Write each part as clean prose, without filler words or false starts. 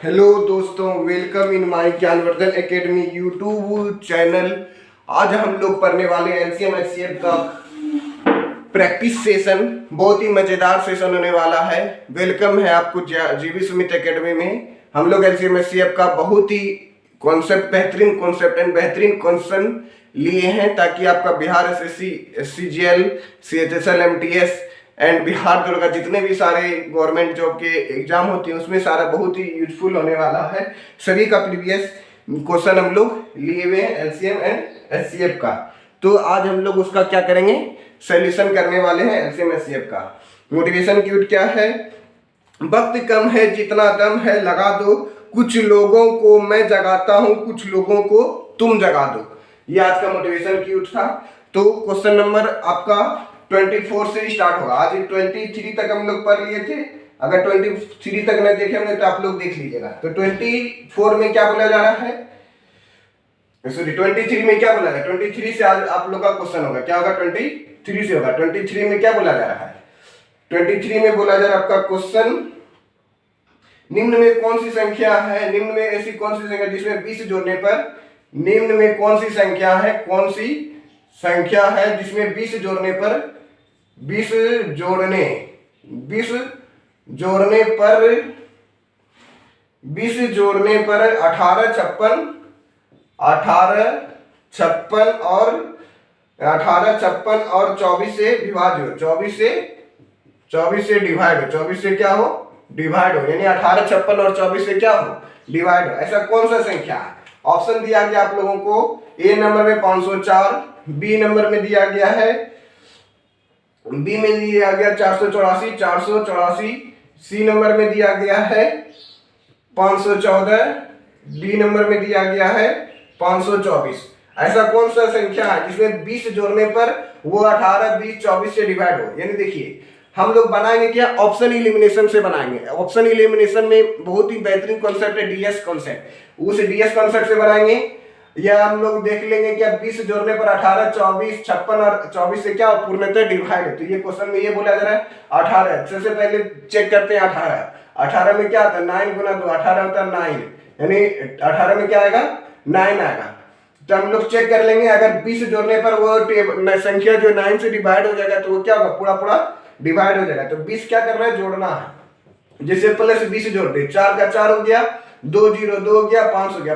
Hello दोस्तों, welcome in my Gyanvardhan academy YouTube channel. आज हम लोग पढ़ने वाले एलसीएम एचसीएफ का प्रैक्टिस सेशन। बहुत ही मजेदार सेशन होने वाला है। वेलकम है आपको जीवी सुमित एकेडमी में। हम लोग एलसीएम एचसीएफ का बहुत ही कॉन्सेप्ट, बेहतरीन कॉन्सेप्ट एंड बेहतरीन क्वेश्चन लिए हैं ताकि आपका Bihar SSC, CGL, CHSL, MTS and Bihar दौड़ का जितने भी सारे गवर्नमेंट जॉब के एग्जाम होते हैं उसमें सारा बहुत ही यूजफुल होने वाला है। सभी का प्रीवियस क्वेश्चन हम लोग लिए हुए हैं एलसीएम एंड एचसीएफ का। तो आज हम लोग उसका क्या करेंगे, सॉल्यूशन करने वाले हैं एलसीएम एचसीएफ का। मोटिवेशन क्यूट क्या है? वक्त कम है जितना दम है लगा दो, कुछ लोगों को मैं जगाता हूं, कुछ लोगों को तुम जगा दो। ये आज का मोटिवेशन क्यूट था। तो क्वेश्चन नंबर आपका 24 से स्टार्ट होगा। आज 23 तक हम लोग पढ़ लिए थे। अगर 23 तक नहीं देखे होंगे तो आप लोग देख लीजिएगा। तो 24 में क्या बोला जा रहा है, सॉरी 23 में क्या बोला है? 23 से आज आप लोग का क्वेश्चन होगा। क्या होगा? 23 से होगा। 23 में क्या बोला जा रहा है? 23 में बोला जा रहा है आपका क्वेश्चन, निम्न में कौन सी संख्या है, निम्न में ऐसी कौन सी संख्या जिसमें 20 जोड़ने पर, निम्न में कौन सी संख्या है, कौन सी संख्या है जिसमें 20 जोड़ने पर, 20 जोड़ने पर 20 जोड़ने पर 18 56 और 24 से विभाज्य हो, 24 से डिवाइड हो, 24 से क्या हो? डिवाइड हो, यानी 18 56 और 24 से क्या हो? डिवाइड हो। ऐसा कौन सा संख्या है? ऑप्शन दिया गया आप लोगों को। ए नंबर में 504, बी नंबर में दिया गया है, बी में दिया गया 484, सी नंबर में दिया गया है 514, डी नंबर में दिया गया है 524। ऐसा कौन सा संख्या है जिसमें 20 जोड़ने पर वो 18, 20, 24 से डिवाइड हो? यानी देखिए हम लोग बनाएंगे क्या, ऑप्शन इलिमिनेशन से बनाएंगे। ऑप्शन इलिमिनेशन में बहुत ही बेहतरीन कॉन्सेप्ट है डीएस कॉन्सेप्ट। उस डीएस कॉन्सेप्ट से बनाएंगे या हम लोग देख लेंगे कि 20 जोड़ने पर 18, 24, 56 और 24 से क्या पूर्णतः डिवाइड है। तो ये क्वेश्चन में ये बोला जा रहा है 18। सबसे पहले चेक करते हैं 18 में क्या आता है? 9 गुना 2, 18 होता है 9, यानी 18 में क्या आएगा? 9 आएगा। तो हम लोग चेक कर लेंगे, अगर 20 जोड़ने पर वो संख्या जो 9 से डिवाइड हो जाएगा तो वो क्या होगा? पूरा पूरा डिवाइड हो जाएगा। तो 20 क्या करना है? जोड़ना है। जैसे प्लस 20 जोड़ दे, 4 का 4 हो गया, 2 0 2 हो गया, 5 हो गया,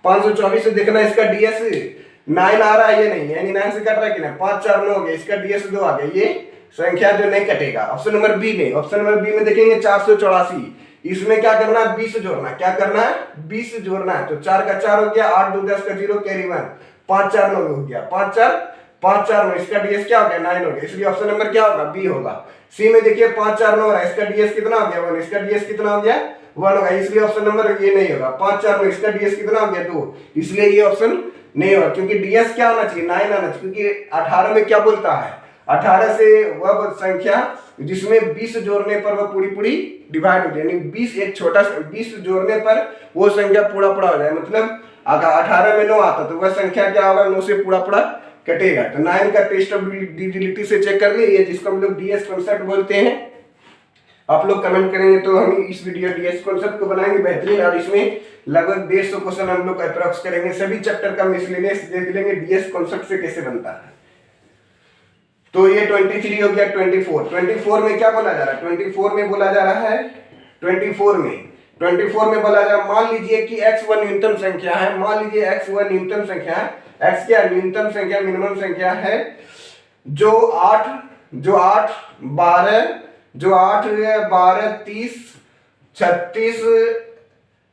524 से देखना इसका डीएस 9 आ रहा है, ये नहीं, यानी 9 से कट रहा है कि नहीं? 5 4 9 हो गया, इसका डीएस 2 आ गया। ये संख्या जो नहीं कटेगा। ऑप्शन नंबर बी में देखेंगे 484। इसमें क्या करना है? 20 जोड़ना। क्या करना है? 20 जोड़ना है। तो 4 का 4 हो गया, 8 2 10 का 0, कैरी 1, 5 4 9 हो गया, 5 4 9, इसका डीएस क्या हो गया? 9 हो गया। इसलिए ऑप्शन नंबर क्या होगा? बी होगा। सी में देखिए 5 4 9 रहा है, इसका डीएस कितना हो गया? 1, इसका डीएस कितना हो गया? 1 होगा। इसलिए ऑप्शन नंबर ये नहीं होगा। 5 4 9, इसका डीएस कितना हो गया? 2, इसलिए ये ऑप्शन नहीं होगा। क्योंकि डीएस क्या होना चाहिए? 9 आना चाहिए। क्योंकि 18 में क्या बोलता है? 18 से वह संख्या जिसमें 20 जोड़ने पर वह पूरी डिवाइड हो जाए, यानी 20 एक छोटा 20 जोड़ने पर वो संख्या पूरा हो जाए। मतलब अगर 18 में 9 आता तो वह संख्या क्या होगा? 9 से पूरा कटेगा। तो 9 का टेस्ट ऑफ डिविजिबिलिटी से चेक कर लिए, ये जिसको हम लोग डीएस कॉन्सेप्ट बोलते हैं। आप लोग कमेंट करेंगे तो हम इस वीडियो डीएस कॉन्सेप्ट को बनाएंगे बेहतरीन, और इसमें लगभग 150 क्वेश्चन हम लोग अप्रॉक्स करेंगे। सभी चैप्टर का मिसलेनियस देख लेंगे डीएस कॉन्सेप्ट से कैसे बनता है। तो ये 23 हो गया। 24 में क्या बोला जा रहा है? 24 में बोला जा रहा है 24 में बोला जा रहा है, मान लीजिए कि x वह न्यूनतम संख्या है। मान लीजिए x वह न्यूनतम संख्या है। x क्या? न्यूनतम संख्या, मिनिमम संख्या है जो 8 12 30 36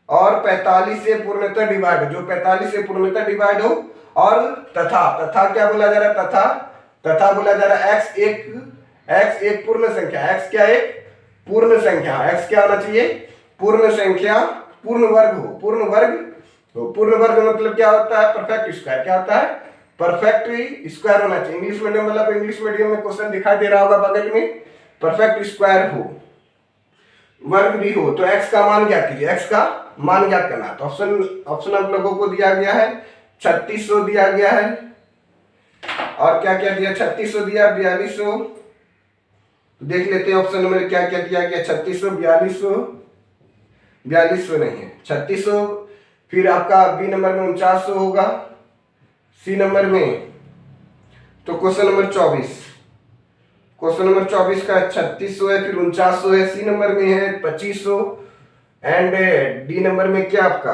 और 45 से पूर्णतः डिवाइड हो, जो 45 से पूर्णतः डिवाइड हो। और तथा क्या बोला जा रहा है? तथा बोला जा रहा है x एक पूर्ण संख्या। x क्या? एक पूर्ण संख्या। x क्या होना चाहिए? पूर्ण संख्या, पूर्ण वर्ग हो। पूर्ण वर्ग मतलब क्या होता है? Perfect square. क्या होता है? परफेक्ट स्क्वायर होना चाहिए। इंग्लिश मीडियम मतलब इंग्लिश मीडियम में क्वेश्चन दिखाई दे रहा होगा बगल में, परफेक्ट स्क्वायर हो, वर्ग भी हो। तो x का मान ज्ञात कीजिए, x का मान ज्ञात करना। तो ऑप्शन आप लोगों को दिया गया है 3600 दिया गया है, और क्या क्या दिया? 3600 दिया, 4200 देख लेते हैं ऑप्शन नंबर क्या क्या दिया गया। 3600, 4200 नहीं है, 3600। फिर आपका बी नंबर में 4900 होगा, सी नंबर में तो क्वेश्चन नंबर 24, क्वेश्चन नंबर 24 का 3600 है, फिर 4900 है, सी नंबर में है 2500 एंड डी नंबर में क्या आपका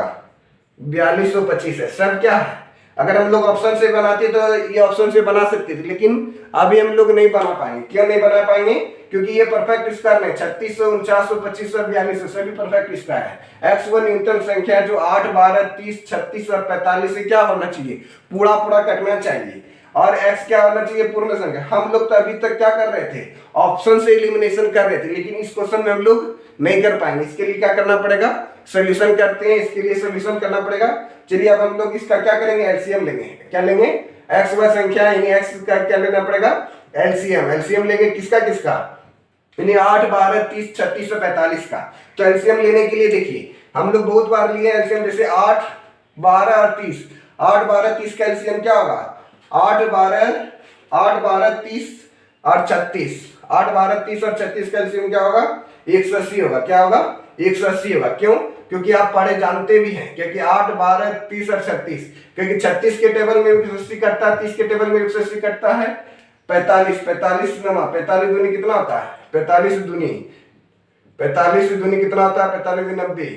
4225 है। सब क्या है, अगर हम लोग ऑप्शन से बनाते तो ये ऑप्शन से बना सकते थे, लेकिन अभी हम लोग नहीं बना पाएंगे। क्यों नहीं बना पाएंगे? क्योंकि ये परफेक्ट स्क्वायर नहीं, 3600, 4900, 2500, 4200 सभी परफेक्ट स्क्वायर है। एक्स वो न्यूनतम संख्या जो 8, 12, 30, 36 और 45 से क्या होना चाहिए, पूरा पूरा कटना चाहिए। और x क्या होना चाहिए, पूर्ण संख्या। हम लोग तो अभी तक क्या कर रहे थे, ऑप्शन से एलिमिनेशन कर रहे थे, लेकिन इस क्वेश्चन में हम लोग नहीं कर पाएंगे। इसके लिए क्या करना पड़ेगा, सोल्यूशन करते हैं। इसके लिए सोल्यूशन करना पड़ेगा। चलिए अब हम लोग इसका क्या करेंगे, एलसीएम लेंगे। क्या लेंगे, एक्स व संख्या यानी एक्स का क्या लेना पड़ेगा, एलसीएम। एलसीएम लेंगे किसका किसका, यानी 8, 12, 30, 36 और 45 का। तो एलसीएम लेने के लिए देखिए हम लोग बहुत बार लिए एलसीएम, जैसे 8, 12 और 30। 8, 12, 30 का एलसीएम क्या होगा, 8, 12, 30 और 36। 8, 12, 30 और 36 का एलसीएम क्या होगा, 180 होगा। क्या होगा, 180 होगा। क्यों, क्योंकि आप पढ़े जानते भी हैं, क्योंकि 8, 12, 30 और 36, क्योंकि 36 के टेबल में 180 कटता है, 30 के टेबल में 180 कटता है, 45 दूनी कितना होता है, 45 दूनी कितना होता है, 45 90,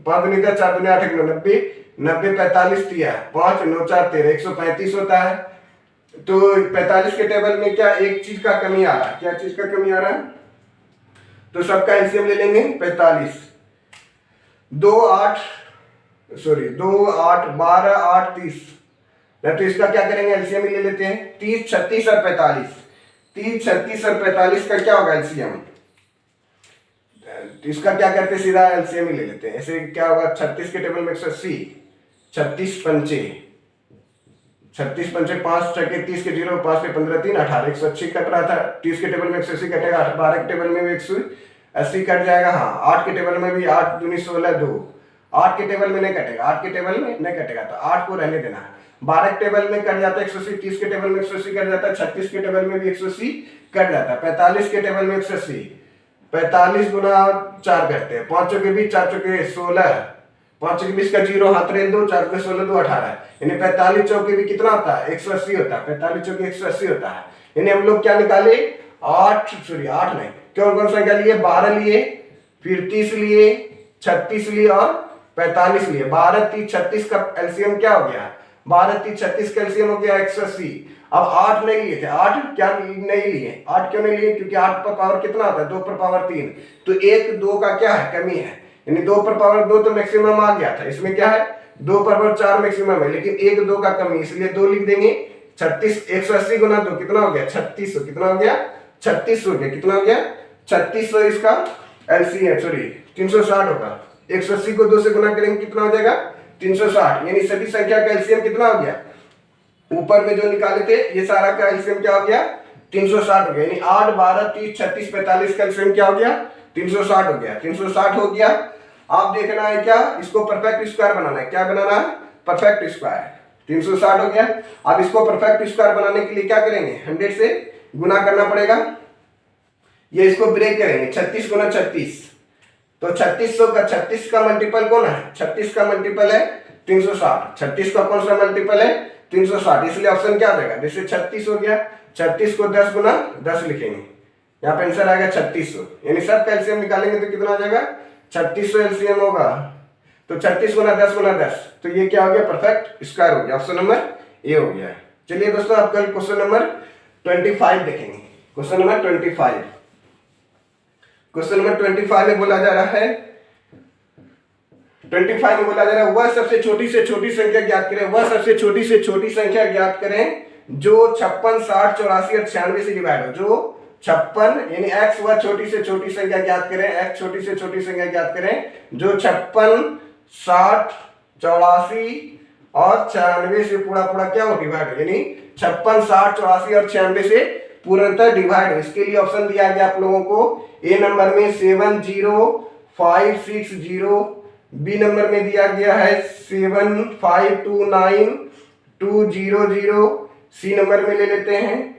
5 दूनी 10, 4 दूनी 8, 90, 45 दिया, 5 9 4 13, 135 होता है। तो 45 के टेबल में क्या एक चीज का कमी आ रहा है, क्या चीज का कमी आ रहा है, तो सबका एलसीएम ले लेंगे। 45, 2, 8, 12, 8, 30, तो इसका क्या करेंगे, एलसीएम ले लेते हैं। 30, 36 और 45, 30, 36 और 45 का क्या होगा एलसीएम, तो इसका क्या करते हैं, सीधा एलसीएम ही ले लेते हैं। ऐसे क्या होगा, 36 के टेबल में 180, 36 पंचे 5 छके 30 के 0, 5 पे 15 3 18, 180 कट रहा था। 30 के टेबल में 180 कटेगा, 12 के टेबल में भी 180 कट जाएगा। हाँ, 8 के टेबल में भी 8 दूनी 16 2, 8 के टेबल में नहीं कटेगा, 8 के टेबल में नहीं कटेगा, तो 8 को रहने देना है। 12 के टेबल में कट जाता है 180, 30 के टेबल में 180 कट जाता है, 36 के टेबल में भी 180 कट जाता है, 45 के टेबल में 180, 45 गुना 4 करते हैं, 5 चौके 20, 4 चौके 16, 5 के 20 का 0 हाथ रेल दो, 4 के 16 2 18, यानी 45 चौके भी कितना होता है, 180 होता है। 45 चौके 180 होता है। यानी हम लोग क्या निकाले, 8 नहीं, कौन कौन संख्या लिए, 12 लिए, फिर 30 लिए, 36 लिए और 45 लिए। 12, 30, 36 का एलसीएम क्या हो गया, 12, 30, 36 का एलसीएम हो गया 180। अब 8 नहीं लिए थे, 8 क्या नहीं लिए, 8 क्यों नहीं लिए, क्योंकि 8 पर पावर कितना आता है, 2 पर पावर 3, तो 1 2 का क्या है, कमी है, यानी 2 पर पावर 2 तो मैक्सिमम आ गया था। इसमें क्या है, 2 पर पावर 4 मैक्सिमम है, लेकिन 1 2 का कमी, इसलिए 2 लिख देंगे। 36, 180 गुना 2 कितना हो गया, 3600, कितना हो गया, 3600 हो गया, कितना हो गया, 3600 इसका एलसीएम 360 होगा। 180 को 2 से गुना करेंगे कितना हो जाएगा, 360, यानी सभी संख्या का एलसीएम कितना हो गया, ऊपर में जो निकाले थे ये सारा का एलसीएम क्या हो गया, 360 हो गया। यानी 8, 12, 30, 36, 45 का एलसीएम क्या हो गया, 360 हो गया। 360 हो गया। आप देखना है क्या, इसको परफेक्ट स्क्वायर बनाना है। क्या बनाना है, परफेक्ट स्क्वायर। 360 हो गया। अब इसको परफेक्ट स्क्वायर बनाने के लिए क्या करेंगे, 100 से गुना करना पड़ेगा। ये इसको ब्रेक करेंगे, 36 गुना 36, तो 3600 का 36 का मल्टीपल कौन है, 36 का मल्टीपल है 360। 36 का कौन सा मल्टीपल है, 360, इसलिए ऑप्शन क्या आ जाएगा, जैसे 36 हो गया, 36 को 10 गुना 10 लिखेंगे, यहाँ पे आंसर आएगा 3600। यानी सब का एलसीएम निकालेंगे तो कितना आ जाएगा, 3600 एलसीएम होगा। तो 36 गुना 10 गुना 10, तो ये क्या हो गया, परफेक्ट स्क्वायर हो गया। ऑप्शन नंबर ए हो गया। चलिए दोस्तों, आप कल क्वेश्चन नंबर 25 देखेंगे। क्वेश्चन नंबर 25, क्वेश्चन नंबर 25 में बोला जा रहा है, 25 में बोला जा रहा है, वह सबसे छोटी से छोटी संख्या ज्ञात करें, वह सबसे छोटी से छोटी संख्या ज्ञात करें जो 56, 60, 84 और 96 से डिवाइड हो। जो 56 यानी x वह छोटी से छोटी संख्या ज्ञात करें, x छोटी से छोटी संख्या ज्ञात करें जो 56, 60, 84 और 96 से पूरा पूरा क्या हो, डिवाइड हो। यानी 56, 60, 84 और 96 से पूर्णतः डिवाइड हो। इसके लिए ऑप्शन दिया गया आप लोगों को, ए नंबर में 70560, बी नंबर में दिया गया है 7529200, सी नंबर में ले लेते हैं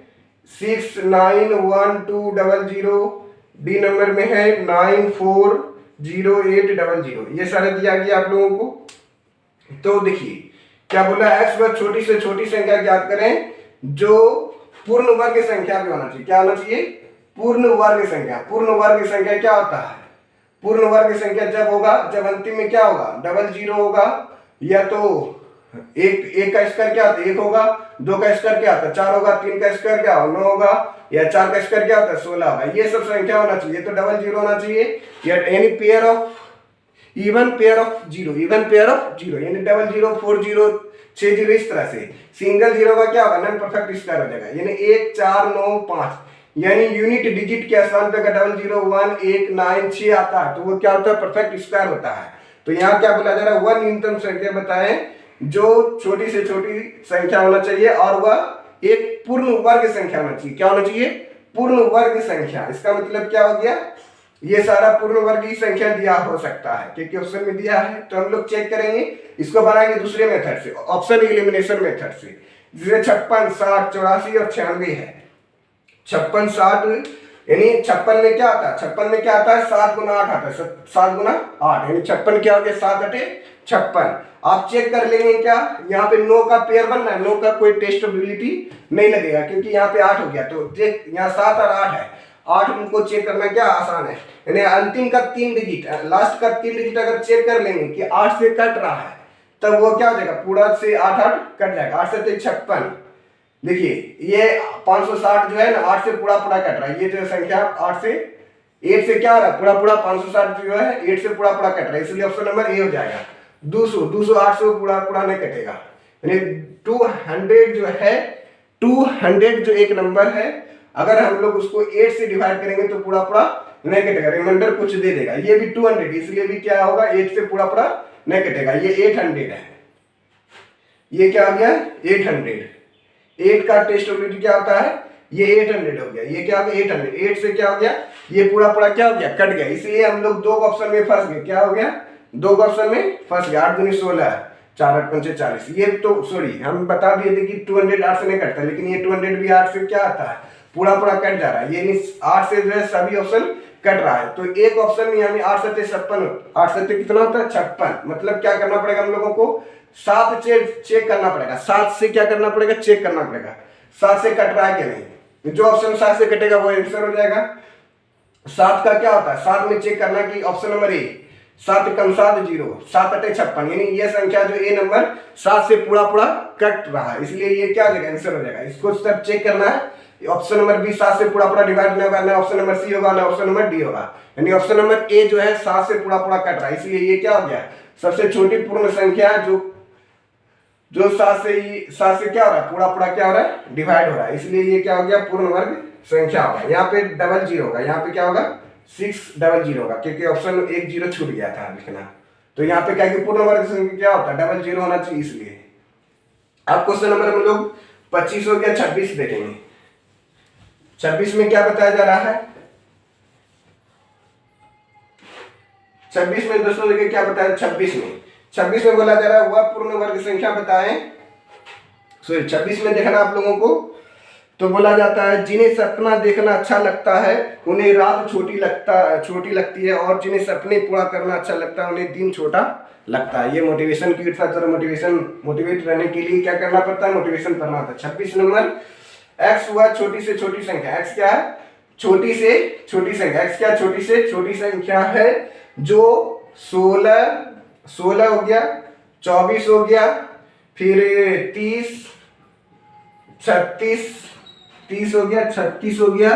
691200, डी नंबर में है 94 0800, ये सारा दिया गया आप लोगों को। तो देखिए क्या बोला, x व छोटी से छोटी संख्या ज्ञात करें जो पूर्ण वर्ग संख्या भी होना चाहिए। क्या होना चाहिए? पूर्ण वर्ग संख्या। पूर्ण वर्ग संख्या क्या होता है? पूर्ण वर्ग संख्या जब होगा जब अंतिम में क्या होगा, 00 होगा, या तो एक का स्क्वायर क्या होता है 1 होगा, 2 का स्क्वायर क्या होता है 4 होगा, 3 का स्क्वायर क्या होगा 9 होगा, या 4 का स्क्वायर क्या होता है 16 होगा। ये सब संख्या होना चाहिए, तो 00 होना चाहिए, या any pair of even pair of zero, even pair of zero, यानी 00 40 60 इस तरह से। सिंगल जीरो का क्या होगा, नॉन परफेक्ट स्क्वायर हो जाएगा, यानी 1 4 9 5, यानी यूनिट डिजिट के स्थान पे अगर 00 1 1 9 6 आता है तो वो क्या होता है, परफेक्ट स्क्वायर होता है। तो यहाँ क्या बोला जा रहा है, वह न्यूनतम संख्या बताएं जो छोटी से छोटी संख्या होना चाहिए और वह एक पूर्ण वर्ग संख्या होना चाहिए। क्या होना चाहिए? पूर्ण वर्ग संख्या। इसका मतलब क्या हो गया, ये सारा पूर्ण वर्गीय संख्या दिया हो सकता है क्योंकि ऑप्शन में दिया है। तो हम लोग चेक करेंगे, इसको बनाएंगे दूसरे मेथड से, ऑप्शन एलिमिनेशन मेथड से, जिसमें 56 60 84 और 96 है। 56 60 यानी 56 में क्या आता है, 56 में क्या आता है 7 गुना 8 आता है, 7 गुना 8 यानी 56 क्या हो गया 7 8 56। आप चेक कर लेंगे क्या, यहाँ पे 9 का पेयर बनना है, 9 का कोई टेस्टेबिलिटी नहीं लगेगा क्योंकि यहाँ पे 8 हो गया। तो चेक यहाँ 7 और 8 है, 8 उनको चेक करना क्या आसान है, यानी अंतिम का 3 डिजिट, लास्ट का 3 डिजिट अगर चेक कर लेंगे कि 8 से कट रहा है तब वो क्या हो जाएगा, पूरा से 8 8 कट जाएगा, 8 से 56। देखिए ये 560 जो है ना 8 से पूरा पूरा कट रहा है, ये जो संख्या 8 से 8 से क्या हो रहा है पूरा पूरा, 560 जो है 8 से पूरा पूरा कट रहा है, इसलिए ऑप्शन नंबर ए हो जाएगा। 200 200 8 से पूरा पूरा नहीं कटेगा, यानी 200 जो है 200 जो एक नंबर है अगर हम लोग उसको 8 से डिवाइड करेंगे तो पूरा पूरा नहीं कटेगा, रिमाइंडर कुछ दे देगा। ये भी 200 इसलिए भी क्या होगा 8 से पूरा पूरा नहीं कटेगा, ये 800 है, ये क्या हो गया 800। 8 का टेस्टेबिलिटी क्या होता है, ये 800 हो गया, ये क्या हो गया 800, 8 से क्या हो गया ये पूरा पूरा क्या हो गया कट गया, इसलिए हम लोग 2 ऑप्शन में फंस गए। क्या हो गया 2 ऑप्शन में फंस गया, 8 दूनी 16 4 8 5 40। ये तो सॉरी हम बता दिए थे कि 200 8 से नहीं कटता, लेकिन ये 200 भी 8 से क्या आता है पूरा पूरा कट जा रहा है, ये 8 से जो है सभी ऑप्शन कट रहा है। तो एक ऑप्शन में यानी 8 7 56, 8 7 कितना होता है 56, मतलब क्या करना पड़ेगा हम लोगों को 7 चेक करना पड़ेगा, 7 से क्या करना पड़ेगा चेक करना पड़ेगा 7 से कट रहा है कि नहीं, जो ऑप्शन 7 से कटेगा वो आंसर हो जाएगा। 7 का क्या होता है 7 में चेक करना कि ऑप्शन नंबर ए 7 कम 7 0 7 8 56, यानी ये संख्या जो ए नंबर 7 से पूरा पूरा कट रहा है, इसलिए ये क्या हो जाएगा आंसर हो जाएगा। इसको सब चेक करना है, ऑप्शन नंबर बी 7 से पूरा पूरा डिवाइड नहीं होगा, ना ऑप्शन नंबर सी होगा ना ऑप्शन नंबर डी होगा, यानी ऑप्शन नंबर ए जो है 7 से पूरा पूरा कट रहा है, इसलिए ये क्या हो गया सबसे छोटी पूर्ण संख्या जो 7 से क्या हो रहा है पूरा पूरा क्या हो रहा है डिवाइड हो रहा है, इसलिए ये क्या हो गया पूर्ण वर्ग संख्या होगा। यहाँ पे 00 होगा, यहाँ पे क्या होगा 600 होगा क्योंकि ऑप्शन 1 0 छूट गया था लिखना। तो यहाँ पे क्या कि पूर्ण वर्ग संख्या क्या होता है 00 होना चाहिए, इसलिए अब क्वेश्चन नंबर हम लोग 25 हो गया 26 देखेंगे। 26 में क्या बताया जा रहा है, 26 में दोस्तों देखिए क्या बताया 26 में बोला जा रहा है वह पूर्ण वर्ग संख्या बताएं। सॉरी 26 में देखना आप लोगों को, तो बोला जाता है जिन्हें सपना देखना अच्छा लगता है उन्हें रात छोटी लगती है, और जिन्हें सपने पूरा करना अच्छा लगता है उन्हें दिन छोटा लगता है। ये मोटिवेशन की मोटिवेट रहने के लिए क्या करना पड़ता है मोटिवेशन पढ़ना होता है। 26 नंबर x हुआ छोटी से छोटी संख्या, x क्या है छोटी से छोटी संख्या, x क्या छोटी से छोटी संख्या है जो 16 हो गया, 24 हो गया, फिर 30 हो गया, 36 हो गया,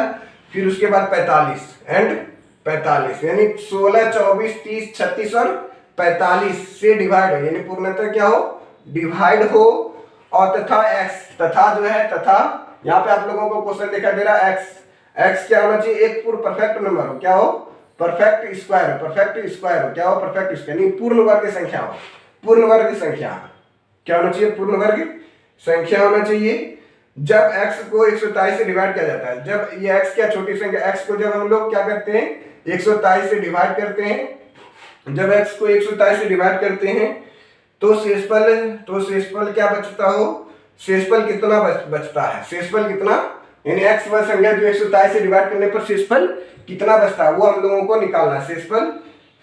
फिर उसके बाद 45 यानी 16 24 30 36 और 45 से डिवाइड हो, यानी पूर्णतः क्या हो डिवाइड हो। और तथा x तथा जो है तथा यहाँ पे आप लोगों को क्वेश्चन दिखाई दे रहा है x क्या होना चाहिए एक पूर्ण परफेक्ट नंबर हो, क्या हो परफेक्ट स्क्वायर हो, क्या हो परफेक्ट स्क्वायर, नहीं पूर्ण वर्ग संख्या हो। पूर्ण वर्ग संख्या क्या होना चाहिए पूर्ण वर्ग संख्या होना चाहिए जब x को 127 से डिवाइड किया जाता है। जब ये x क्या छोटी संख्या x को जब हम लोग क्या करते हैं 127 से डिवाइड करते हैं, जब x को 127 से डिवाइड करते हैं तो शेषफल क्या बचता हो, शेषफल कितना बचता है, शेषफल कितना यानी x वह संख्या जो 127 से डिवाइड करने पर शेषफल कितना बचता है वो हम लोगों को निकालना है। शेषफल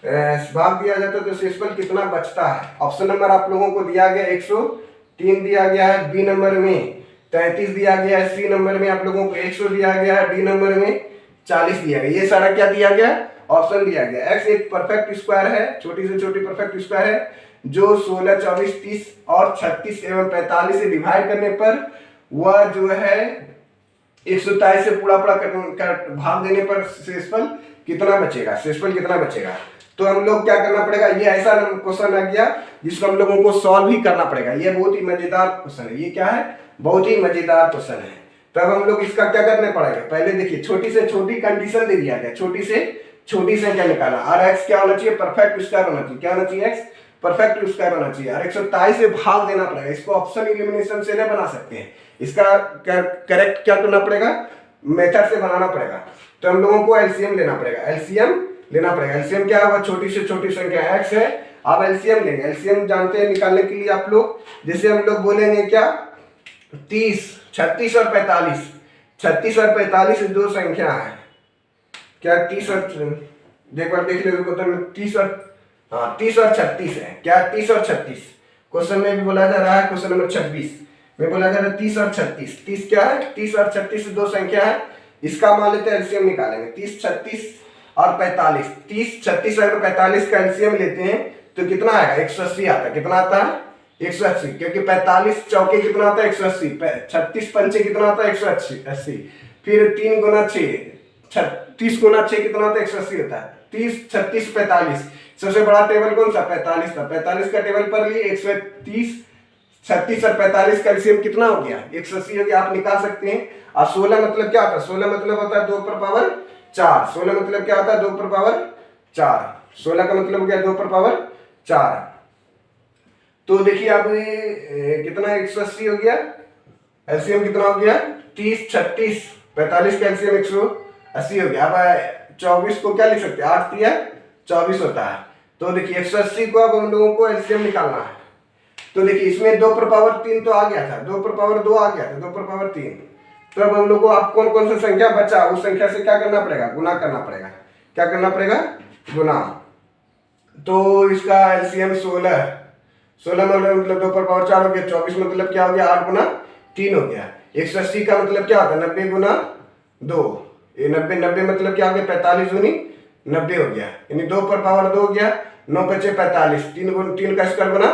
भाग दिया जाता है तो शेषफल कितना बचता है। ऑप्शन नंबर आप लोगों को दिया गया 103 दिया गया है, बी नंबर में 33 दिया गया है, सी नंबर में आप लोगों को 100 दिया गया है, डी नंबर में 40 दिया गया। ये सारा क्या दिया गया, ऑप्शन दिया गया। एक्स एक परफेक्ट स्क्वायर है, छोटी से छोटी परफेक्ट स्क्वायर है जो 16, 24, 30 और 36 एवं 45 से डिवाइड करने पर वह जो है 127 से पूरा भाग देने पर शेषफल कितना बचेगा, शेषफल कितना बचेगा। तो हम लोग क्या करना पड़ेगा, ये ऐसा क्वेश्चन आ गया जिसको हम लोगों को सॉल्व ही करना पड़ेगा। ये बहुत ही मजेदार क्वेश्चन है, ये क्या है, बहुत ही मजेदार क्वेश्चन है। तब हम लोग इसका क्या करने पड़ेगा, पहले देखिए छोटी से छोटी कंडीशन दे दिया गया, छोटी से छोटी संख्या निकालना। और एक्स क्या होना चाहिए, परफेक्ट स्क्वायर होना चाहिए। क्या होना चाहिए, एक्स परफेक्ट स्क्वायर होना चाहिए। और 127 से भाग देना पड़ेगा। इसको ऑप्शन एलिमिनेशन से नहीं बना सकते हैं, इसका करेक्ट क्या करना पड़ेगा, मेथड से बनाना पड़ेगा। तो हम लोगों को एलसीएम लेना पड़ेगा, एलसीएम लेना पड़ेगा। एलसीएम क्या होगा, छोटी से छोटी संख्या एक्स है, आप एलसीएम लेंगे। एलसीएम जानते हैं निकालने के लिए आप लोग, जैसे हम लोग बोलेंगे क्या 30, 36 और 45, 36 और 45 दो संख्या है। क्या 30 और एक बार देख लो तो 30 और 36 है। क्या 30 और 36 क्वेश्चन में भी बोला जा रहा है, क्वेश्चन नंबर 26 में बोला जा रहा है 30 और 36। 30 क्या है, 30 और 36 दो संख्या है, इसका मान लेते हैं एलसीएम निकालेंगे। 30, 36 और 45, 30, 36 और 45 का एलसीएम लेते हैं तो कितना आएगा, 180 आता है। कितना आता है, 180, क्योंकि 45 चौके कितना आता है 180, 36 पंचे कितना आता है 180, फिर 3 गुना 6, 30 गुना 6 कितना होता है 180 होता है। 30, 36, 45, सबसे बड़ा टेबल कौन सा, 45 था। 45 का टेबल पर लिए 130, 36 और 45 का एलसीएम कितना हो गया, 180 हो गया। आप निकाल सकते हैं। और 16 मतलब क्या होता है, 16 मतलब होता है 2 पर पावर 4। 16 मतलब क्या होता है, 2 पर पावर 4। 16 का मतलब हो गया 2 पर पावर 4। तो देखिए अब कितना 180 हो गया, एलसीएम कितना हो गया 30, 36, 45 का एलसीएम 180 हो गया। अब 24 को क्या लिख सकते हैं, 8 दिया 24 होता है। तो देखिए 180 को अब हम लोगों को एलसीएम निकालना है। तो देखिए इसमें 2 पर पावर 3 तो आ गया था, 2 पर पावर 2 आ गया था, 2 पर पावर 3। तो अब हम लोग को आप कौन कौन सा संख्या बचा उस संख्या से क्या करना पड़ेगा, गुना करना पड़ेगा। क्या करना पड़ेगा, गुना। तो इसका एलसीएम 16 मतलब 2 पर पावर 4 हो गया। 24 मतलब क्या हो गया, 8 गुना 3 हो गया। 180 का मतलब क्या होता है, 90 गुना 2। ये 90 मतलब क्या हो गया, 45 गुनी 90 हो गया, यानी 2 पर पावर 2 हो गया। 9 बचे 45, 3 का स्क्वायर गुना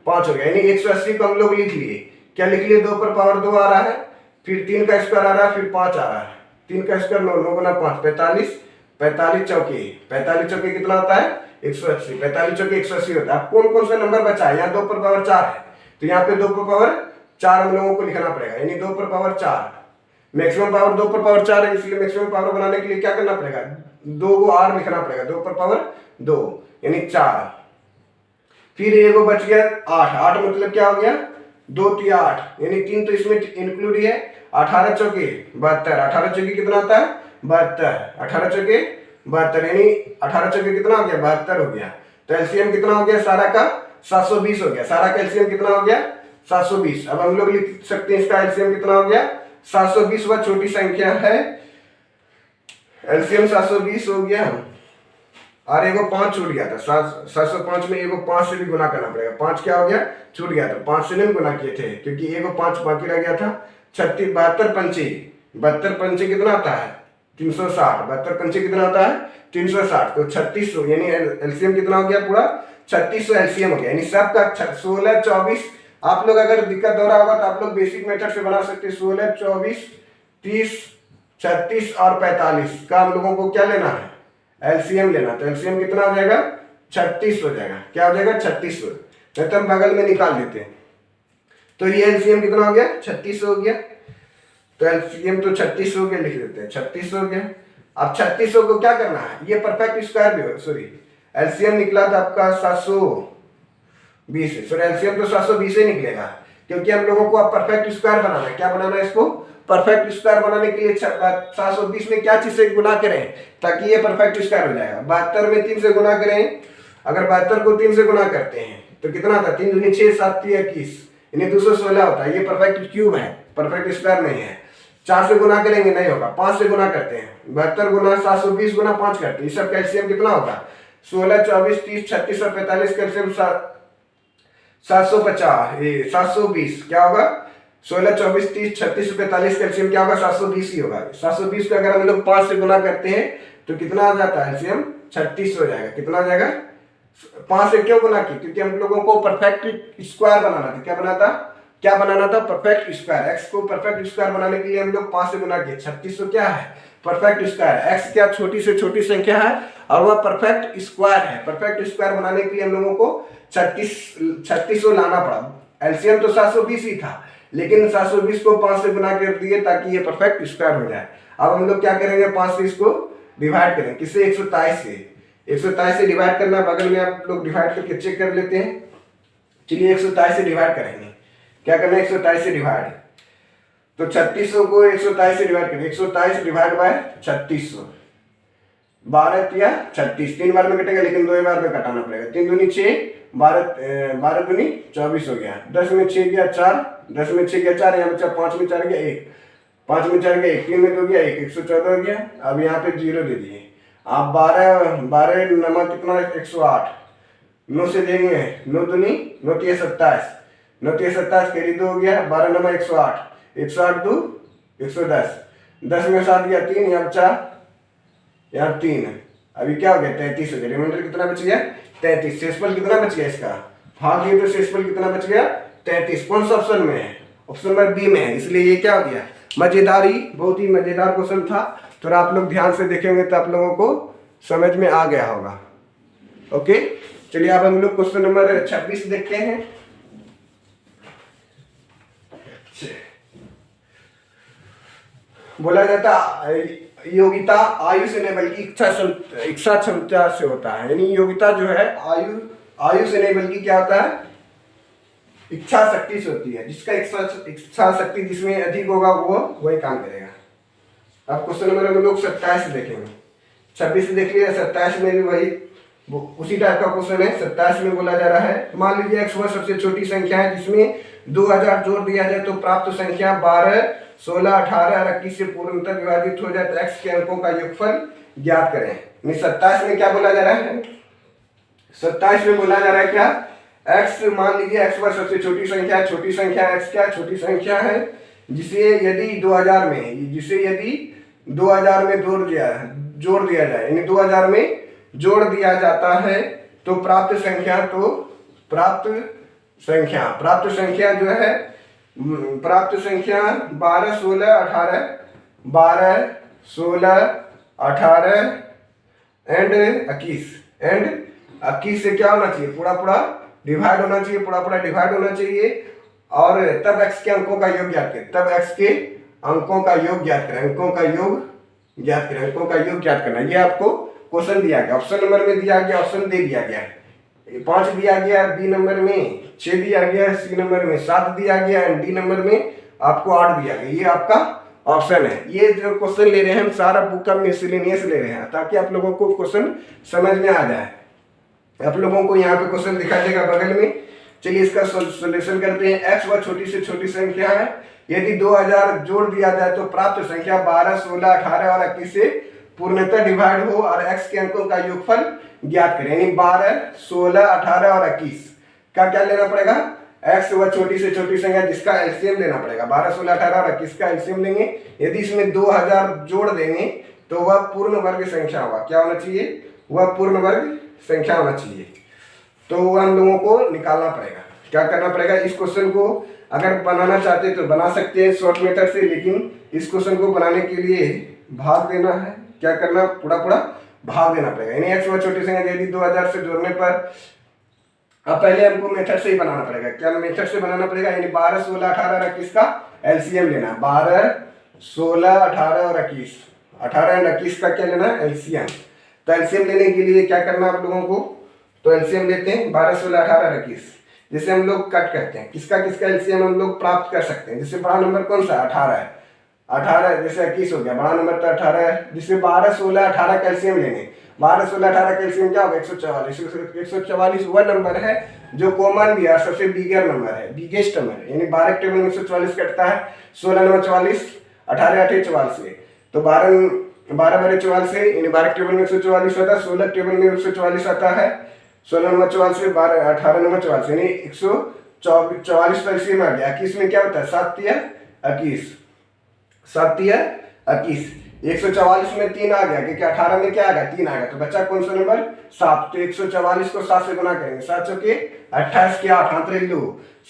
5 हो गया, यानी 180 को हम लोग लिख लिए। क्या लिख लिए, 2 पर पावर 2 आ रहा है, फिर 3 का स्क्वायर आ रहा है, फिर 5 आ रहा है। 3 का स्क्वायर 9, 9 गुना 5 45, 45 चौके, 45 चौके कितना होता है 180, 45 चौके 180 होता है। अब कौन कौन सा नंबर बचा है, यहाँ 2 पर पावर 4 है, तो यहाँ पे 2 पर पावर 4 हम लोगों को लिखना पड़ेगा, यानी 2 पर पावर 4। मैक्सिमम पावर 2 पर पावर 4 है, इसलिए मैक्सिमम पावर बनाने के लिए क्या करना पड़ेगा, 2 को r लिखना पड़ेगा, 2 पर पावर 2 यानी 4। फिर ये वो बच गया 8, 8 मतलब क्या हो गया 2 3 8, यानी 3 तो इसमें इंक्लूड ही है। 18 चौके 72, 18 चौके कितना आता है 72, 18 चौके 72, यानी 18 चौके कितना हो गया 72 हो गया। तो एलसीएम कितना हो गया सारा का 720 हो गया, सारा का एलसीएम कितना हो गया 720। अब हम लोग लिख सकते हैं इसका एलसीएम कितना हो गया 720, वह छोटी संख्या है, एलसीएम 720 हो गया। और एगो 5 छूट गया था, 705 में एगो 5 से भी गुना करना पड़ेगा। 5 क्या हो गया, छूट गया था, 5 से नहीं गुना किए थे क्योंकि एगो 5 बाकी रह गया था। 36, 72 पंचे, 72 पंचे कितना आता है 360, 72 पंचे कितना आता है 360, तो 3600 यानी एलसीएम कितना हो गया पूरा 3600 एलसीएम हो गया। यानी सबका 16 24, आप लोग अगर दिक्कत हो रहा होगा तो आप लोग बेसिक मेथड से बना सकते हैं। 16 24 30 36 और 45 का हम लोगों को क्या लेना है, एलसीएम लेना। तो एलसीएम कितना हो जाएगा 36 हो जाएगा। क्या हो जाएगा 3600, नहीं तो हम बगल में निकाल देते हैं। तो ये एलसीएम कितना हो गया 3600 हो गया। तो एलसीएम तो 3600 हो गया, लिख देते हैं 3600 हो गया। अब 3600 को क्या करना है, ये परफेक्ट स्क्वायर भी हो, सॉरी एलसीएम निकला था आपका 720, सॉरी एलसीएम तो 720 ही निकलेगा क्योंकि हम लोगों को अब परफेक्ट स्क्वायर बनाना है। क्या बनाना है इसको, परफेक्ट स्क्वायर बनाने के लिए 720 में क्या चीज से गुना करें ताकि ये परफेक्ट स्क्वायर हो जाएगा। 72 में 3 से गुना करें, अगर 72 को 3 से गुना करते हैं तो कितना आता है 3 दूनी 6 7 3 21, यानी 216 होता है। ये परफेक्ट क्यूब है, परफेक्ट स्क्वायर नहीं है। 4 से गुना करेंगे नहीं होगा, 5 से गुना करते हैं, 72 गुना 720 गुना 5 करते हैं, इसका एलसीएम कितना होगा 16, 24, 30, 36 और 45 कैल्शियम 750, 720 क्या होगा? 16, 24, 30, 36, 45 कैल्शियम क्या होगा? 720 ही होगा। 720 को अगर हम लोग 5 से गुना करते हैं तो कितना आ जाता है? एलसीएम 36 हो जाएगा। कितना आ जाएगा? 5 से क्यों गुना की? क्योंकि हम लोगों को परफेक्ट स्क्वायर बनाना था। क्या बनाना था? Perfect square. एक्स को परफेक्ट स्क्वायर बनाने के लिए हम लोग 5 से गुना किए। 36 तो क्या है? Perfect square. एक्स क्या छोटी से छोटी संख्या है और वह परफेक्ट स्क्वायर है। परफेक्ट स्क्वायर बनाने के लिए हम लोगों को 36 लाना पड़ा। एलसीएम तो 720 ही था, लेकिन 720 को 5 से गुना कर दिए ताकि ये परफेक्ट स्क्वायर हो जाए। अब हम लोग क्या करेंगे? 5 से इसको डिवाइड करेंगे। किससे? 127 से। 127 से डिवाइड करना, बगल में आप लोग डिवाइड करके चेक कर लेते हैं। चलिए 127 से डिवाइड करेंगे। क्या करना है? 127 से डिवाइड, तो 3600 को 127 से डिवाइड करेंगे। 127 डिवाइड बाय 3600, 12 या 36, 3 बार में कटेगा लेकिन 2 बार में कटाना पड़ेगा। 3 दूनी 6, 12 दूनी 24 हो गया। 10 में 6 गया 4, 10 में 6 गया 4, यहाँ बचा 5 में 4 गया 1, 5 में 4 गया 1, 3 में 2 गया 1, 114 हो गया। अब यहाँ पे 0 दे दिए। आप 12 नमक कितना? 108, 9 से देंगे 9 दूनी 9 तिया 27, 9 तिया 27 कैरी 2 हो गया। 12 नमक 108, 108 2 110, 10 में 7 गया 3, यहाँ बचा यहाँ 3। अभी क्या हो गया? 33 हो गया। रिमाइंडर कितना बच गया? 33। शेषफल कितना बच गया इसका? भाग दिए तो शेषफल कितना बच गया? 33। कौन सा ऑप्शन में है? ऑप्शन नंबर बी में है, इसलिए ये क्या हो गया? मजेदार ही, बहुत ही मजेदार क्वेश्चन था। थोड़ा आप लोग ध्यान से देखेंगे तो आप लोगों को समझ में आ गया होगा। ओके, चलिए अब हम लोग क्वेश्चन नंबर 26 देखते हैं। बोला जाता योग्यता आयु से नहीं बल्कि इच्छा क्षमता से होता है। यानी योग्यता जो है आयु से नहीं बल्कि क्या होता है? इच्छा शक्ति से होती है। जिसका इच्छा शक्ति जिसमें अधिक होगा वो वही काम करेगा। अब क्वेश्चन नंबर हम लोग 27 देखेंगे। 26 देख लिया, 27 में भी वही उसी टाइप का क्वेश्चन है। 27 में बोला जा रहा है, मान लीजिए एक्स वह सबसे छोटी संख्या है जिसमें 2000 जोड़ दिया जाए तो प्राप्त संख्या 12, 16, 18 और 21 से पूर्णतः विभाजित हो जाए तो एक्स के अंकों का योगफल ज्ञात करें। 27 में क्या बोला जा रहा है? 27 में बोला जा रहा है क्या? एक्स, मान लीजिए एक्स वह सबसे छोटी संख्या है। छोटी संख्या एक्स क्या? छोटी संख्या है जिसे यदि 2000 में जोड़ दिया जाए, यानी 2000 में जोड़ दिया जाता है तो प्राप्त संख्या जो है प्राप्त संख्या 12, 16, 18 एंड 21 से क्या होना चाहिए? पूरा डिवाइड होना चाहिए। और तब x के अंकों का योग ज्ञात करें। अंकों का योग ज्ञात करना। ये आपको क्वेश्चन दिया गया, ऑप्शन नंबर में दिया गया, ऑप्शन दे दिया गया। 5 दिया गया, बी नंबर में 6 दिया गया, सी नंबर में 7 दिया गया एंड डी नंबर में आपको 8 दिया गया। ये आपका ऑप्शन है। ये जो क्वेश्चन ले रहे हैं हम सारा बुक का मिसलेनियस ले रहे हैं ताकि आप लोगों को क्वेश्चन समझ में आ जाए। आप लोगों को यहाँ पे क्वेश्चन दिखाई देगा बगल में। चलिए इसका सॉल्यूशन करते हैं। एक्स वह छोटी से छोटी संख्या है, यदि 2000 जोड़ दिया जाए तो प्राप्त संख्या 12, 16, 18 और 21 से पूर्णतः डिवाइड हो और x के अंकों का योगफल ज्ञात करें। यानी 12, 16, 18 और 21 का क्या लेना पड़ेगा? x वह छोटी से छोटी संख्या जिसका एलसीएम लेना पड़ेगा। 12, 16, 18 और 21 का एलसीएम लेंगे। यदि इसमें 2000 जोड़ देंगे तो वह पूर्ण वर्ग संख्या होगा। क्या होना चाहिए? वह पूर्ण वर्ग संख्या होना चाहिए। तो वह हम लोगों को निकालना पड़ेगा। क्या करना पड़ेगा? इस क्वेश्चन को अगर बनाना चाहते हैं तो बना सकते हैं शॉर्ट मेथड से, लेकिन इस क्वेश्चन को बनाने के लिए भाग देना है। क्या करना? पूरा भाग देना पड़ेगा। यानी एक्स वह छोटी संख्या यदि 2000 से जोड़ने पर, अब पहले हमको मेथड से ही बनाना पड़ेगा। क्या मेथड से बनाना पड़ेगा? यानी 12, 16, 18 और 21 का एलसीएम लेना है। 12, 16, 18 और 21, 18 एंड 21 का क्या लेना है? एलसीएम। तो एलसीएम लेने के लिए क्या करना आप लोगों को? तो एलसीएम लेते हैं 12, 16, 18 और 21, जिसे हम लोग कट करते हैं। किसका एलसीएम हम लोग प्राप्त कर सकते हैं? जिससे बड़ा नंबर कौन सा? 18 है। 18 जैसे 21 हो गया, बड़ा नंबर तो 18 है। जिससे 12, 16, 18 कैल्शियम लेंगे। 12, 16, 18 कैल्शियम क्या होगा? 144। 144 वह नंबर है जो कॉमन भी है, सबसे बिगर नंबर है, बिगेस्ट नंबर है। यानी 12 टेबल में 144 कटता है, 16 नंबर 44, 18 8 44 से। तो 12 12 बारह 44 यानी 12 टेबल में 144 आता है, 16 टेबल में 144 आता है, 16 नंबर 44, 12 18 नंबर 44 यानी 144 पर इसी में आ गया। 21 में क्या होता है 7 तिया 21, 7 तिया 21। 144 में 3 आ गया क्योंकि 18 में क्या आ गया 3 आ गया, तो बच्चा कौन सा नंबर 7। तो 144 को 7 से गुना करेंगे, 7 चौके 28 के 8 हाथ रख लो,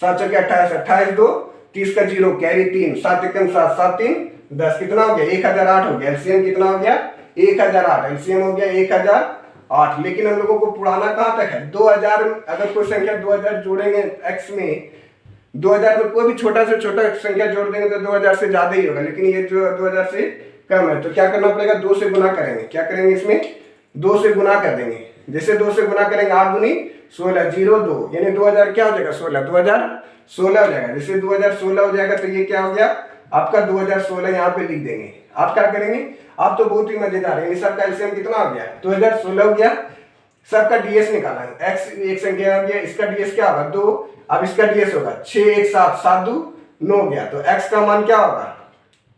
7 चौके 28, 28 2 30 का 0 कैरी 3, 7 एकम 7, 7 3 10, कितना हो गया 1008 हो गया। एलसीएम कितना हो गया 1008, एलसीएम हो गया 1008। लेकिन हम लोगों को पुराना कहाँ तक है 2000। अगर कोई संख्या 2000 जोड़ेंगे एक्स में, 2000 में कोई भी छोटा से छोटा संख्या जोड़ देंगे तो 2000 से ज्यादा ही होगा, लेकिन ये जो 2000 से कम है। तो क्या करना पड़ेगा 2 से गुना करेंगे, क्या करेंगे इसमें 2 से गुना कर देंगे। जैसे 2 से गुना करेंगे 8 दूनी 16, 0 2 यानी 2000 क्या हो जाएगा 16, 2016 हो जाएगा। जैसे 2016 हो जाएगा तो ये क्या हो गया आपका 2016 यहाँ पे लिख देंगे। आप क्या करेंगे, आप तो बहुत ही मजेदार है, सबका एलसीएम कितना हो गया 2016 हो गया, सबका डीएस निकाला है। एक्स एक संख्या हो गया, इसका डीएस क्या होगा 2, अब इसका डीएस होगा 6 1 7 7 2 9 हो गया। तो एक्स का मान क्या होगा,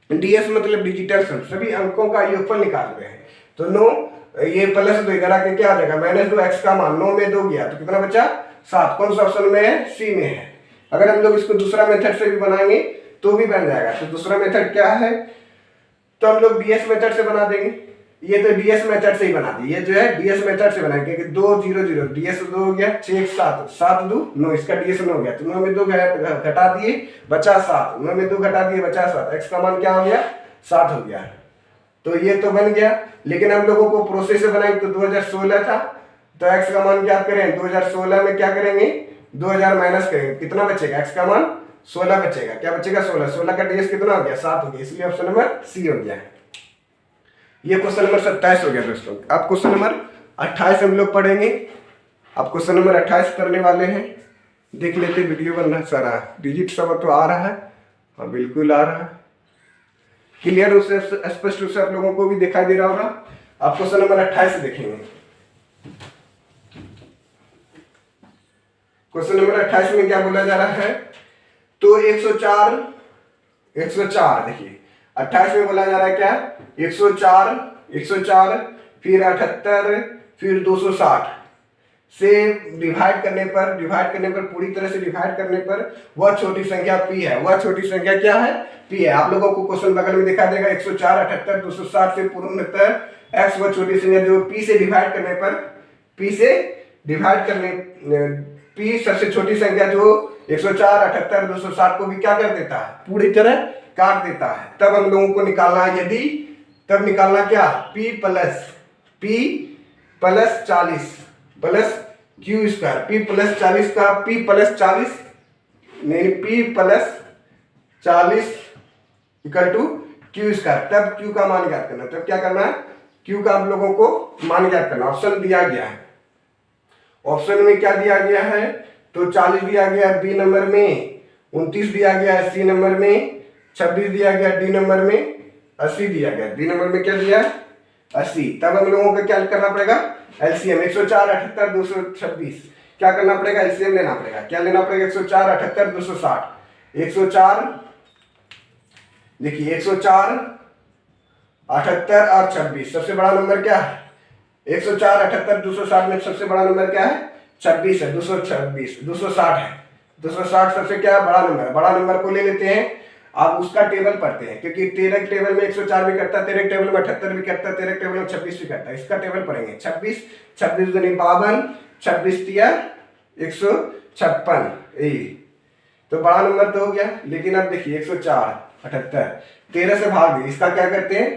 डीएस मतलब डिजिटल सम, सभी अंकों का योगफल निकाल रहे हैं। तो 9 ये प्लस 2 इधर आके क्या आ जाएगा -2, एक्स का मान 9 में 2 गया तो कितना बचा 7। कौन सा ऑप्शन में है, सी में है। अगर हम लोग इसको दूसरा मेथड से भी बनाएंगे तो भी बन जाएगा। तो दूसरा मेथड क्या है, तो हम लोग डीएस मेथड से बना देंगे। ये तो डीएस मेथड से ही बना दी, ये जो है डीएस मेथड से बनाएंगे क्योंकि 2 0 0 डीएस 2 हो गया, 6 1 7 7 2 9, इसका डीएस 9 हो गया। तो 9 में 2 घटा दिए बचा 7, 9 में 2 घटा दिए बचा 7, एक्स का मान क्या हो गया 7 हो गया। तो ये तो बन गया, लेकिन हम लोगों को प्रोसेस से बनाएंगे तो 2016 था, तो एक्स का मान क्या करें 2016 में क्या करेंगे 2000 माइनस करेंगे, कितना बचेगा एक्स का मान 16 बचेगा। क्या बचेगा 16, 16 का डीएस कितना हो गया 7 हो गया, इसलिए ऑप्शन नंबर सी हो गया। ये क्वेश्चन नंबर 27 हो गया दोस्तों। अब क्वेश्चन नंबर 28 हम लोग पढ़ेंगे। अब क्वेश्चन नंबर 28 करने वाले हैं, देख लेते वीडियो बन रहा सारा, डिजिट सब तो आ रहा है, हाँ बिल्कुल आ रहा है, क्लियर रूप से स्पष्ट रूप से आप लोगों को भी दिखाई दे रहा होगा। आप क्वेश्चन नंबर 28 देखेंगे। क्वेश्चन नंबर 28 में क्या बोला जा रहा है, तो 104 देखिए 28 में बोला जा रहा है क्या 104 फिर 78 फिर 260 से डिवाइड करने पर पूरी तरह से डिवाइड करने पर वह छोटी संख्या p है। वह छोटी संख्या क्या है p है। आप लोगों को क्वेश्चन बगल में दिखा देगा 104 78 260 से पूर्णतः x वह छोटी संख्या जो p से डिवाइड करने p सबसे छोटी संख्या जो 104 78 260 को भी क्या कर देता है पूरी तरह काट देता है। तब हम लोगों को निकालना है, यदि तब निकालना क्या p plus 40 plus Q square, p plus 40 का p प्लस 40 नहीं p plus 40 equal to Q square. तब q का मान ज्ञात करना, तब क्या करना है q का हम लोगों को मान ज्ञात करना। ऑप्शन दिया गया है, ऑप्शन में क्या दिया गया है, तो 40 दिया गया है बी नंबर में, 29 दिया गया है सी नंबर में, 26 दिया गया डी नंबर में, 80 दिया गया डी नंबर में, क्या दिया 80। तब हम लोगों को क्या करना पड़ेगा एलसीएम 104 78 226 क्या करना पड़ेगा एलसीएम लेना पड़ेगा। क्या लेना पड़ेगा 104 78 260 104 देखिए 104 78 और 26 सबसे बड़ा नंबर क्या है 104 78 260 में सबसे बड़ा नंबर क्या है 26 है, 226 260 है, 260 सबसे क्या है बड़ा नंबर है। बड़ा नंबर को ले लेते हैं, आप उसका टेबल पढ़ते हैं क्योंकि 13 टेबल में 104 भी करता है, 13 टेबल में 78 भी करता है, 13 टेबल में 26 भी करता है। इसका टेबल पढ़ेंगे 26 26 दूनी 52 26 तिया 156 तो बड़ा नंबर तो हो गया। लेकिन अब देखिए 104 78 13 से भाग दिए, इसका क्या करते हैं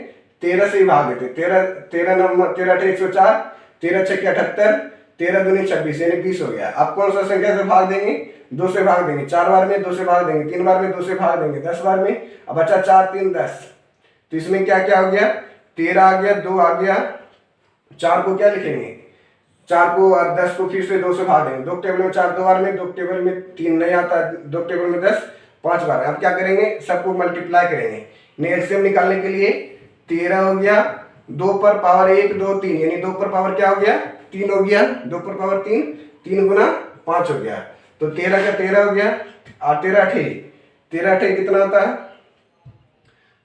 13 से ही भाग देते हैं। 13 नंबर 13 104 13 6 78 13 दूनी 26 यानी 20 हो गया। अब कौन सा संख्या से भाग देंगे 2 से भाग देंगे, 4 बार में 2 से भाग देंगे, 3 बार में 2 से भाग देंगे, 10 बार में। अब बचा 4 3 10 तो इसमें क्या क्या हो गया 13 आ गया, 2 आ गया, 4 को क्या लिखेंगे 4 को और 10 को फिर से 2 से भाग देंगे। 2 टेबल में 4 2 बार में, 2 टेबल में 3 नहीं आता, 2 टेबल में 10 5 बार। अब क्या करेंगे सबको मल्टीप्लाई करेंगे। एलसीएम निकालने के लिए 13 हो गया, 2 पर पावर 1 2 3 यानी 2 पर पावर क्या हो गया 3 हो गया, 2 पर पावर 3 3 गुना 5 हो गया। तो 13 का 13 हो गया और 13 अठे कितना होता है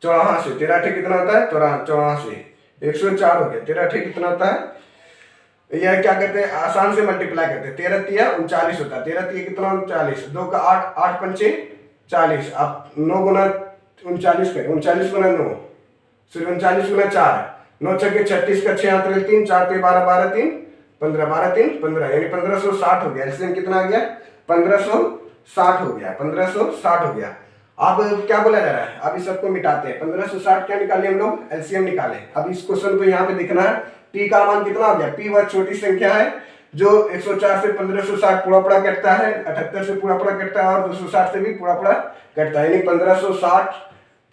84। 13 अठे कितना होता है 84 104 हो गया। 13 ठीक कितना होता है, यह क्या करते हैं आसान से मल्टीप्लाई करते हैं। 13 तिया 39 होता है। 13 तिया कितना 39, 2 का 8, 8 पंचे 40। अब 9 गुना 39 करें, 39 गुना 9 फिर 39 गुना 4, 9 छक्के 36 का 6 हाथ 3, 4 ते 12, 12 3 15, 12 3 15, यानी 1560 हो गया। एलसीएम कितना आ गया 1560 हो गया, 1560 हो गया। अब क्या बोला जा रहा है, अब इस सबको मिटाते हैं। 1560 क्या निकाले हम लोग, एलसीएम निकाले। अब इस क्वेश्चन को यहाँ पे दिखना है, पी का मान कितना हो गया, पी वह छोटी संख्या है जो 104 से 1560 पूरा पूरा कटता है, 78 से पूरा पूरा कटता है और 260 से भी पूरा पूरा कटता है, यानी 1560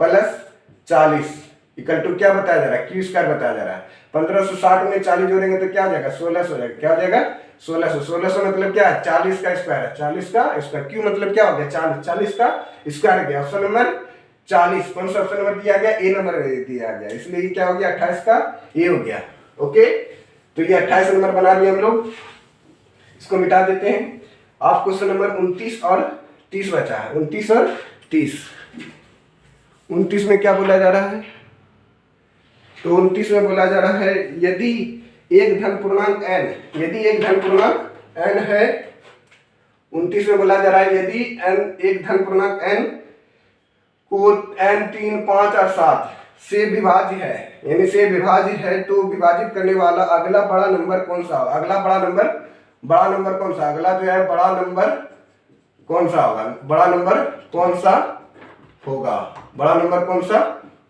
प्लस 40 इक्वल टू क्या बताया जा रहा है, क्यू स्क्वायर बताया जा रहा है। 1560 में 40 जोड़ेंगे तो क्या हो जाएगा 1600 हो जाएगा। क्या हो जाएगा 1600। 1600 मतलब क्या है 40 का स्क्वायर है, 40 का स्क्वायर। क्यू मतलब क्या हो गया 40, 40 का स्क्वायर गया। ऑप्शन नंबर 40 कौन सा ऑप्शन नंबर दिया गया, ए नंबर दिया गया, इसलिए क्या हो गया 28 का ए हो गया। ओके, तो ये 28 नंबर बना लिया हम लोग, इसको मिटा देते हैं। आप क्वेश्चन नंबर 29 और 30 बचा है, 29 और 30। 29 में क्या बोला जा रहा है, तो 29 में बोला जा रहा है यदि एक धन पूर्णांक n, यदि एक धन पूर्णांक n है, 29 में बोला जा रहा है यदि n एक धन पूर्णांक n को n 3 5 और 7 से विभाज्य है, यानी से विभाज्य है, तो विभाजित करने वाला अगला बड़ा नंबर कौन सा होगा। अगला बड़ा नंबर कौन सा, अगला जो है बड़ा नंबर कौन सा होगा, बड़ा नंबर कौन सा होगा, बड़ा नंबर कौन सा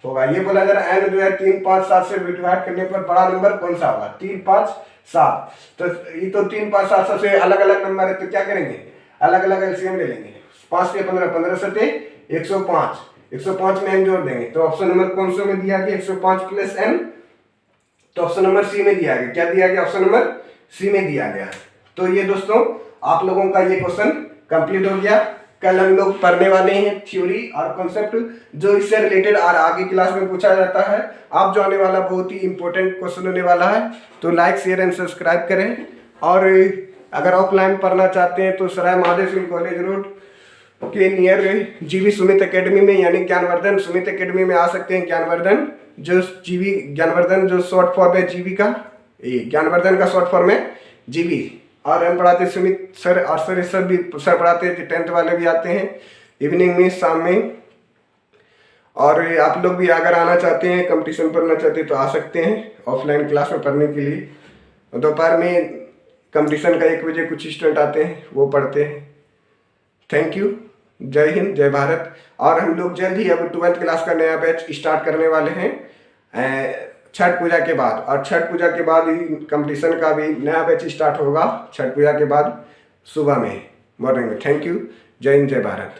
होगा। ये बोला जा रहा है n जो है 3 5 7 से डिवाइड करने पर बड़ा नंबर कौन सा होगा, 3 5 7। तो ये तो 3 5 7 से अलग अलग नंबर है, तो क्या करेंगे अलग अलग एलसीएम ले लेंगे। 5 से 15, 15 से 105, 105 में n जोड़ देंगे, तो ऑप्शन नंबर कौन सा में दिया गया 105 प्लस n, तो ऑप्शन नंबर सी में दिया गया। क्या दिया गया, ऑप्शन नंबर सी में दिया गया। तो ये दोस्तों आप लोगों का ये क्वेश्चन कंप्लीट हो गया। कल हम लोग पढ़ने वाले हैं थ्योरी और कॉन्सेप्ट जो इससे रिलेटेड और आगे क्लास में पूछा जाता है। आप जो आने वाला बहुत ही इंपॉर्टेंट क्वेश्चन होने वाला है, तो लाइक शेयर एंड सब्सक्राइब करें। और अगर ऑफलाइन पढ़ना चाहते हैं तो सराय माधव सिंह कॉलेज रोड के नियर जीवी सुमित एकेडमी में, यानी ज्ञानवर्धन सुमित एकेडमी में आ सकते हैं। ज्ञानवर्धन जो जीवी, ज्ञानवर्धन जो शॉर्ट फॉर्म है जीवी का, ये ज्ञानवर्धन का शॉर्ट फॉर्म है जीवी। और हम पढ़ाते सुमित सर, और सर भी सर पढ़ाते हैं, 10th वाले भी आते हैं इवनिंग में, शाम में। और आप लोग भी अगर आना चाहते हैं, कंपटीशन पढ़ना चाहते हैं तो आ सकते हैं ऑफलाइन क्लास में पढ़ने के लिए। दोपहर में कंपटीशन का 1 बजे कुछ स्टूडेंट आते हैं, वो पढ़ते हैं। थैंक यू, जय हिंद, जय भारत। और हम लोग जल्द ही अब 12th क्लास का नया बैच स्टार्ट करने वाले हैं छठ पूजा के बाद। और छठ पूजा के बाद ही कंपटीशन का भी नया बैच स्टार्ट होगा, छठ पूजा के बाद सुबह में, मॉर्निंग में। थैंक यू, जय हिंद, जय भारत।